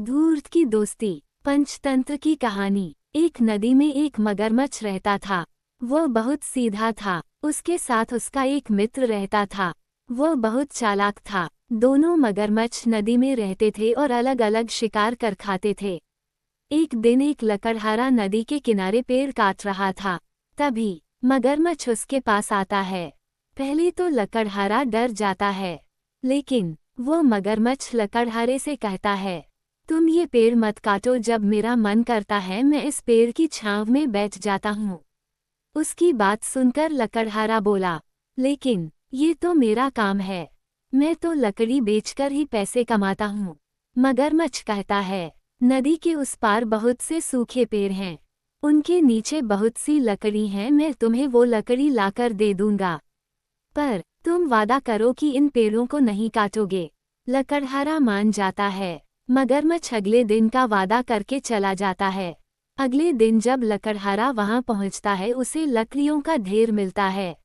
धूर्त की दोस्ती। पंचतंत्र की कहानी। एक नदी में एक मगरमच्छ रहता था। वह बहुत सीधा था। उसके साथ उसका एक मित्र रहता था। वह बहुत चालाक था। दोनों मगरमच्छ नदी में रहते थे और अलग अलग शिकार कर खाते थे। एक दिन एक लकड़हारा नदी के किनारे पेड़ काट रहा था। तभी मगरमच्छ उसके पास आता है। पहले तो लकड़हारा डर जाता है, लेकिन वो मगरमच्छ लकड़हारे से कहता है, तुम ये पेड़ मत काटो, जब मेरा मन करता है मैं इस पेड़ की छांव में बैठ जाता हूँ। उसकी बात सुनकर लकड़हारा बोला, लेकिन ये तो मेरा काम है, मैं तो लकड़ी बेचकर ही पैसे कमाता हूँ। मगरमच्छ कहता है, नदी के उस पार बहुत से सूखे पेड़ हैं, उनके नीचे बहुत सी लकड़ी हैं, मैं तुम्हें वो लकड़ी लाकर दे दूंगा, पर तुम वादा करो कि इन पेड़ों को नहीं काटोगे। लकड़हारा मान जाता है। मगरमच्छ अगले दिन का वादा करके चला जाता है। अगले दिन जब लकड़हारा वहां पहुंचता है, उसे लकड़ियों का ढेर मिलता है।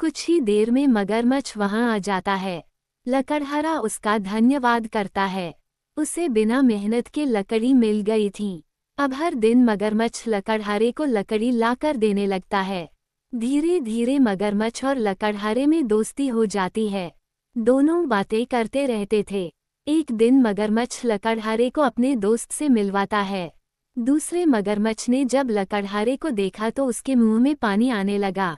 कुछ ही देर में मगरमच्छ वहां आ जाता है। लकड़हारा उसका धन्यवाद करता है, उसे बिना मेहनत के लकड़ी मिल गई थी। अब हर दिन मगरमच्छ लकड़हारे को लकड़ी लाकर देने लगता है। धीरे धीरे मगरमच्छ और लकड़हारे में दोस्ती हो जाती है। दोनों बातें करते रहते थे। एक दिन मगरमच्छ लकड़हारे को अपने दोस्त से मिलवाता है। दूसरे मगरमच्छ ने जब लकड़हारे को देखा तो उसके मुंह में पानी आने लगा,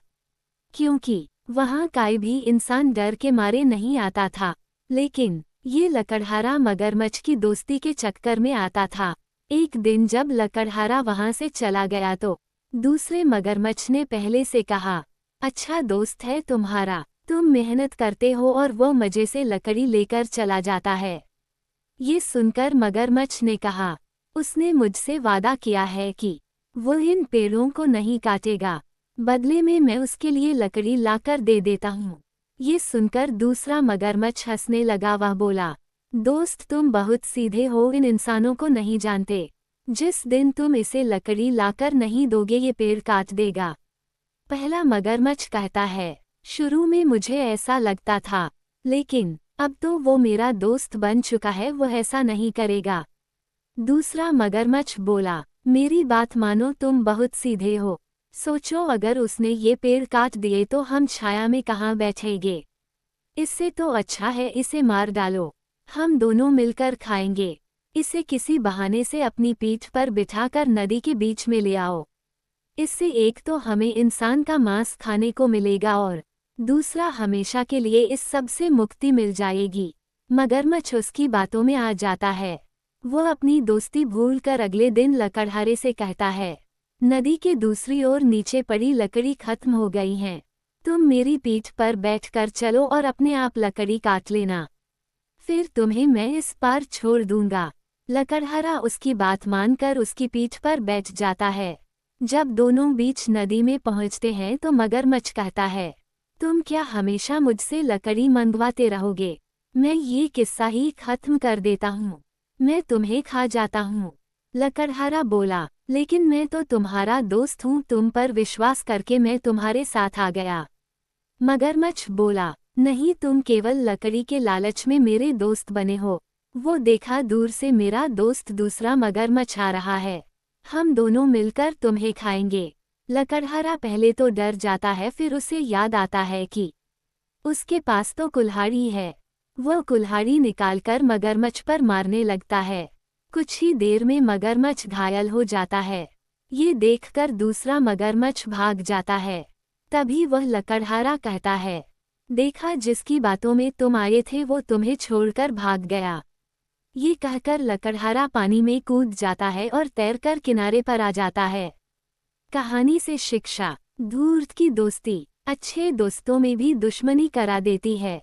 क्योंकि वहां कोई भी इंसान डर के मारे नहीं आता था। लेकिन ये लकड़हारा मगरमच्छ की दोस्ती के चक्कर में आता था। एक दिन जब लकड़हारा वहां से चला गया तो दूसरे मगरमच्छ ने पहले से कहा, अच्छा दोस्त है तुम्हारा, तुम मेहनत करते हो, और वो मजे से लकड़ी लेकर चला जाता है। ये सुनकर मगरमच्छ ने कहा, उसने मुझसे वादा किया है कि वो इन पेड़ों को नहीं काटेगा, बदले में मैं उसके लिए लकड़ी लाकर दे देता हूँ। ये सुनकर दूसरा मगरमच्छ हंसने लगा। वह बोला, दोस्त तुम बहुत सीधे हो, इन इंसानों को नहीं जानते, जिस दिन तुम इसे लकड़ी लाकर नहीं दोगे ये पेड़ काट देगा। पहला मगरमच्छ कहता है, शुरू में मुझे ऐसा लगता था, लेकिन अब तो वो मेरा दोस्त बन चुका है, वो ऐसा नहीं करेगा। दूसरा मगरमच्छ बोला, मेरी बात मानो, तुम बहुत सीधे हो, सोचो अगर उसने ये पेड़ काट दिए तो हम छाया में कहाँ बैठेंगे। इससे तो अच्छा है इसे मार डालो, हम दोनों मिलकर खाएंगे। इसे किसी बहाने से अपनी पीठ पर बिठाकर नदी के बीच में ले आओ। इससे एक तो हमें इंसान का मांस खाने को मिलेगा और दूसरा हमेशा के लिए इस सब से मुक्ति मिल जाएगी। मगरमच्छ उसकी बातों में आ जाता है। वो अपनी दोस्ती भूलकर अगले दिन लकड़हारे से कहता है, नदी के दूसरी ओर नीचे पड़ी लकड़ी खत्म हो गई हैं, तुम मेरी पीठ पर बैठकर चलो और अपने आप लकड़ी काट लेना, फिर तुम्हें मैं इस पार छोड़ दूंगा। लकड़हारा उसकी बात मानकर उसकी पीठ पर बैठ जाता है। जब दोनों बीच नदी में पहुंचते हैं तो मगरमच्छ कहता है, तुम क्या हमेशा मुझसे लकड़ी मंगवाते रहोगे? मैं ये किस्सा ही खत्म कर देता हूँ, मैं तुम्हें खा जाता हूँ। लकड़हारा बोला, लेकिन मैं तो तुम्हारा दोस्त हूँ, तुम पर विश्वास करके मैं तुम्हारे साथ आ गया। मगरमच्छ बोला, नहीं, तुम केवल लकड़ी के लालच में मेरे दोस्त बने हो। वो देखा दूर से मेरा दोस्त दूसरा मगरमच्छ आ रहा है, हम दोनों मिलकर तुम्हें खाएंगे। लकड़हारा पहले तो डर जाता है, फिर उसे याद आता है कि उसके पास तो कुल्हाड़ी है। वह कुल्हाड़ी निकालकर मगरमच्छ पर मारने लगता है। कुछ ही देर में मगरमच्छ घायल हो जाता है। ये देखकर दूसरा मगरमच्छ भाग जाता है। तभी वह लकड़हारा कहता है, देखा, जिसकी बातों में तुम आए थे वो तुम्हें छोड़कर भाग गया। ये कहकर लकड़हारा पानी में कूद जाता है और तैरकर किनारे पर आ जाता है। कहानी से शिक्षा। धूर्त की दोस्ती अच्छे दोस्तों में भी दुश्मनी करा देती है।